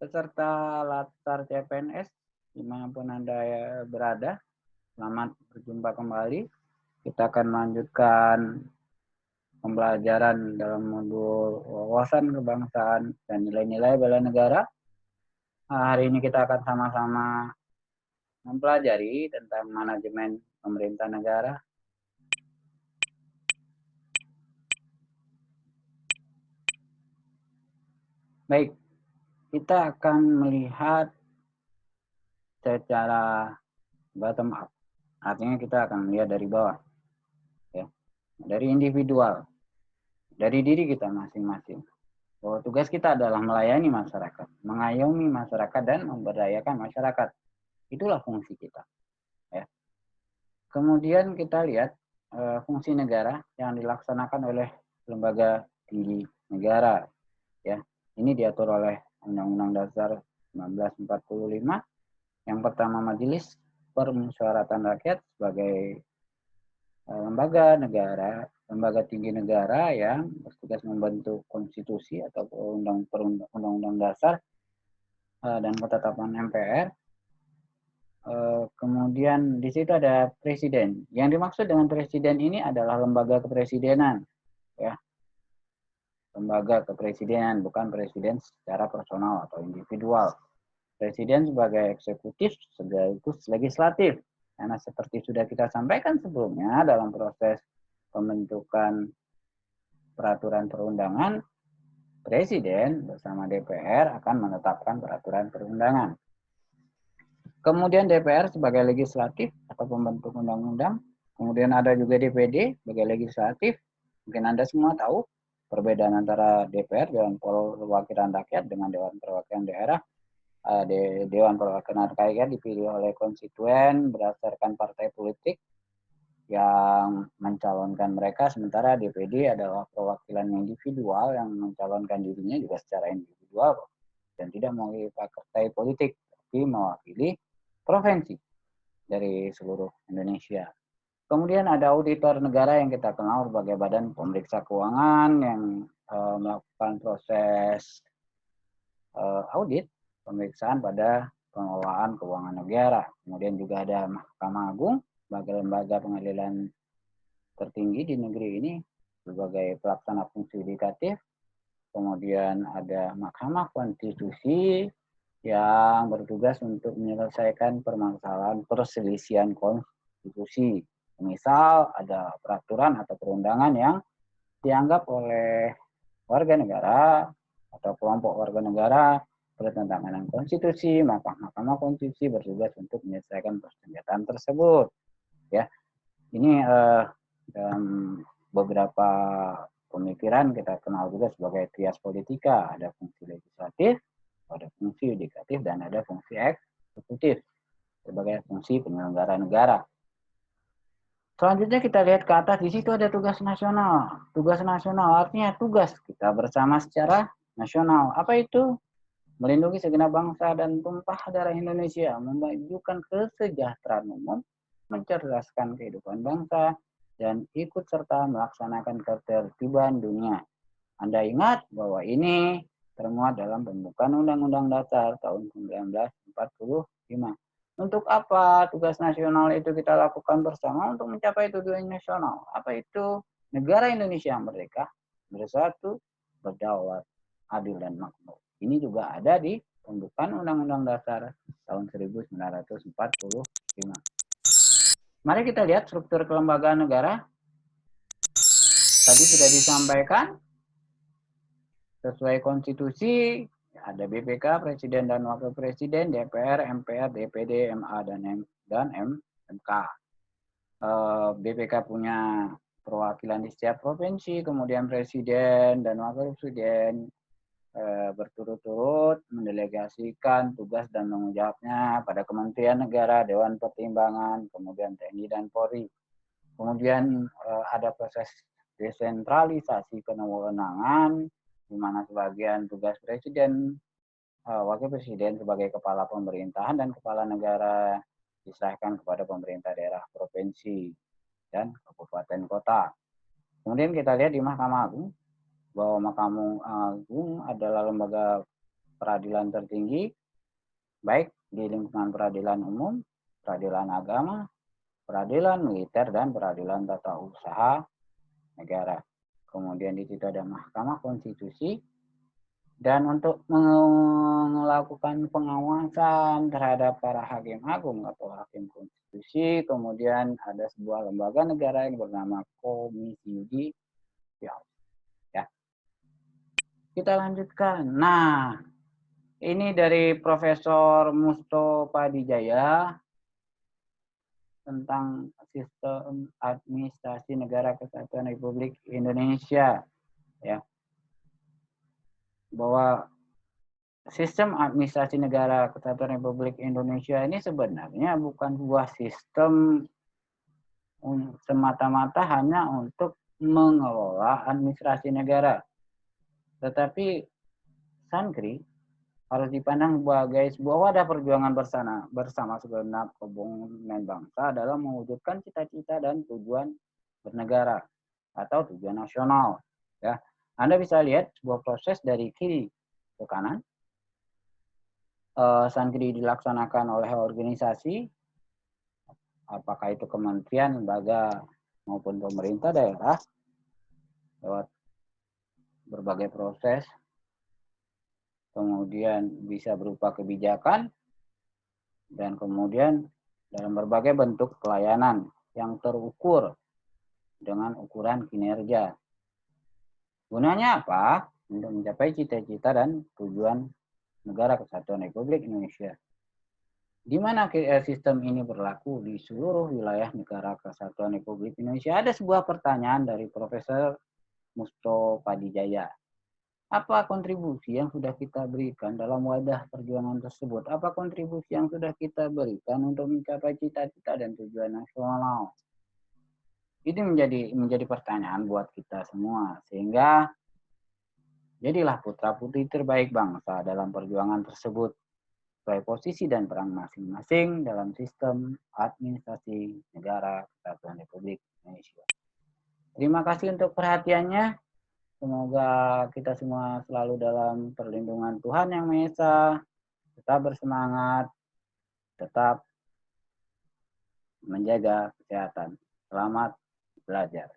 Peserta Latar CPNS, dimanapun Anda berada, selamat berjumpa kembali. Kita akan melanjutkan pembelajaran dalam modul wawasan kebangsaan dan nilai-nilai bela negara. Hari ini kita akan sama-sama mempelajari tentang manajemen pemerintah negara. Baik, kita akan melihat secara bottom up. Artinya kita akan melihat dari bawah. Ya, dari individual, dari diri kita masing-masing. Bahwa tugas kita adalah melayani masyarakat, mengayomi masyarakat, dan memberdayakan masyarakat. Itulah fungsi kita. Ya. Kemudian kita lihat fungsi negara yang dilaksanakan oleh lembaga tinggi negara. Ya, ini diatur oleh Undang-Undang Dasar 1945. Yang pertama, Majelis Permusyawaratan Rakyat sebagai lembaga negara, lembaga tinggi negara yang bertugas membentuk konstitusi atau undang-undang dasar dan ketetapan MPR. Kemudian di situ ada presiden. Yang dimaksud dengan presiden ini adalah lembaga kepresidenan, ya, lembaga kepresidenan, bukan presiden secara personal atau individual. Presiden sebagai eksekutif sekaligus legislatif. Karena seperti sudah kita sampaikan sebelumnya dalam proses pembentukan peraturan perundangan, Presiden bersama DPR akan menetapkan peraturan perundangan. Kemudian DPR sebagai legislatif atau pembentuk undang-undang. Kemudian ada juga DPD sebagai legislatif. Mungkin Anda semua tahu perbedaan antara DPR, Dewan Perwakilan Rakyat, dengan Dewan Perwakilan Daerah. Dewan Perwakilan Rakyat dipilih oleh konstituen berdasarkan partai politik yang mencalonkan mereka, sementara DPD adalah perwakilan individual yang mencalonkan dirinya juga secara individual dan tidak mewakili partai politik, tapi mewakili provinsi dari seluruh Indonesia. Kemudian ada auditor negara yang kita kenal sebagai badan pemeriksa keuangan yang melakukan proses audit pemeriksaan pada pengelolaan keuangan negara. Kemudian juga ada Mahkamah Agung sebagai lembaga pengadilan tertinggi di negeri ini sebagai pelaksana fungsi yudikatif. Kemudian ada Mahkamah Konstitusi yang bertugas untuk menyelesaikan permasalahan perselisihan konstitusi. Misal ada peraturan atau perundangan yang dianggap oleh warga negara atau kelompok warga negara bertentangan dengan konstitusi, maka Mahkamah Konstitusi bertugas untuk menyelesaikan persengketaan tersebut. Ya, ini dalam beberapa pemikiran kita kenal juga sebagai trias politika. Ada fungsi legislatif, ada fungsi yudikatif, dan ada fungsi eksekutif sebagai fungsi penyelenggara negara. Selanjutnya kita lihat ke atas, di situ ada tugas nasional. Tugas nasional artinya tugas kita bersama secara nasional. Apa itu? Melindungi segenap bangsa dan tumpah darah Indonesia, memajukan kesejahteraan umum, mencerdaskan kehidupan bangsa, dan ikut serta melaksanakan ketertiban dunia. Anda ingat bahwa ini termuat dalam pembukaan Undang-Undang Dasar tahun 1945. Untuk apa tugas nasional itu kita lakukan bersama untuk mencapai tujuan nasional? Apa itu? Negara Indonesia yang merdeka, bersatu, berdaulat, adil, dan makmur. Ini juga ada di pembukaan Undang-Undang Dasar tahun 1945. Mari kita lihat struktur kelembagaan negara. Tadi sudah disampaikan, sesuai konstitusi, ada BPK, Presiden dan Wakil Presiden, DPR, MPR, DPD, MA, dan MK. BPK punya perwakilan di setiap provinsi, kemudian Presiden dan Wakil Presiden berturut-turut mendelegasikan tugas dan tanggung jawabnya pada Kementerian Negara, Dewan Pertimbangan, kemudian TNI dan Polri. Kemudian ada proses desentralisasi kewenangan, di mana sebagian tugas Presiden, Wakil Presiden sebagai kepala pemerintahan dan kepala negara diserahkan kepada pemerintah daerah, provinsi, dan kabupaten kota. Kemudian kita lihat di Mahkamah Agung, bahwa Mahkamah Agung adalah lembaga peradilan tertinggi, baik di lingkungan peradilan umum, peradilan agama, peradilan militer, dan peradilan tata usaha negara. Kemudian di situ ada Mahkamah Konstitusi, dan untuk melakukan pengawasan terhadap para hakim agung atau hakim konstitusi, kemudian ada sebuah lembaga negara yang bernama Komisi Yudisial. Ya. Kita lanjutkan. Nah, ini dari Profesor Musto Padijaya tentang sistem administrasi negara kesatuan Republik Indonesia. Ya. Bahwa sistem administrasi negara kesatuan Republik Indonesia ini sebenarnya bukan sebuah sistem semata-mata hanya untuk mengelola administrasi negara. Tetapi Sankri harus dipandang sebagai sebuah wadah perjuangan bersama segenap komponen bangsa dalam mewujudkan cita-cita dan tujuan bernegara atau tujuan nasional. Ya, Anda bisa lihat sebuah proses dari kiri ke kanan. Sankri dilaksanakan oleh organisasi, apakah itu kementerian, lembaga, maupun pemerintah daerah, lewat berbagai proses, kemudian bisa berupa kebijakan, dan kemudian dalam berbagai bentuk pelayanan yang terukur dengan ukuran kinerja. Gunanya apa? Untuk mencapai cita-cita dan tujuan negara kesatuan Republik Indonesia. Di mana sistem ini berlaku di seluruh wilayah negara kesatuan Republik Indonesia? Ada sebuah pertanyaan dari Profesor Musto Padijaya. Apa kontribusi yang sudah kita berikan dalam wadah perjuangan tersebut? Apa kontribusi yang sudah kita berikan untuk mencapai cita-cita dan tujuan nasional? Ini menjadi pertanyaan buat kita semua, sehingga jadilah putra-putri terbaik bangsa dalam perjuangan tersebut, sesuai posisi dan peran masing-masing dalam sistem administrasi negara kesatuan Republik Indonesia. Terima kasih untuk perhatiannya. Semoga kita semua selalu dalam perlindungan Tuhan Yang Maha Esa. Tetap bersemangat, tetap menjaga kesehatan. Selamat belajar.